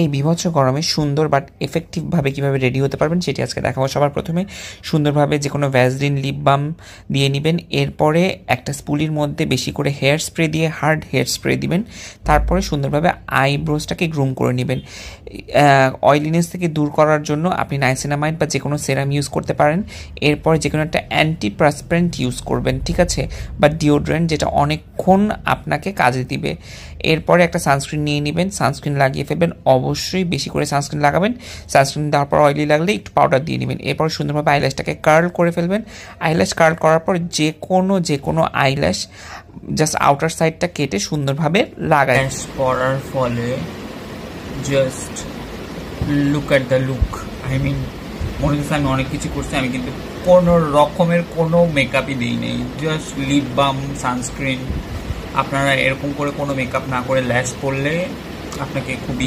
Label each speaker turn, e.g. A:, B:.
A: এই বিভৎস গরমে সুন্দর বাট এফেক্টিভভাবে কীভাবে রেডি হতে পারবেন সেটি আজকে দেখাবো। সবার প্রথমে সুন্দরভাবে যে কোনো ভ্যাসলিন লিপ বাম দিয়ে নেবেন। এরপরে একটা স্পুলির মধ্যে বেশি করে হেয়ার স্প্রে দিয়ে হার্ড হেয়ার স্প্রে দিবেন। তারপরে সুন্দরভাবে আইব্রোজটাকে গ্রুম করে নেবেন। অয়েলিনেস থেকে দূর করার জন্য আপনি নাইসিনামাইড বা যে কোনো সেরাম ইউজ করতে পারেন। এরপরে যে কোনো একটা অ্যান্টিপ্রাসপেন্ট ইউজ করবেন, ঠিক আছে, বা ডিওড্রেন্ট, যেটা অনেকক্ষণ আপনাকে কাজে দিবে। এরপরে একটা সানস্ক্রিন নিয়ে নেবেন, সানস্ক্রিন লাগিয়ে ফেলবেন। অবশ্যই বেশি করে সানস্ক্রিন লাগাবেন। সানস্ক্রিন দেওয়ার পর অয়েলি লাগলে একটু পাউডার দিয়ে নেবেন। এরপর সুন্দরভাবে আইল্যাশটাকে কার্ল করে ফেলবেন। আইল্যাশ কার্ল করার পর যে কোনো আইল্যাশ জাস্ট আউটার সাইডটা কেটে সুন্দরভাবে লাগাই
B: করার ফলে just look at the look. I mean মনে হচ্ছে আমি অনেক কিছু করছি, আমি কিন্তু কোনো রকমের কোনো মেকআপই দিই নেই, জাস্ট লিপ বাম, সানস্ক্রিন। আপনারা এরকম করে কোনো মেকআপ না করে ল্যাশ করলে আপনাকে খুবই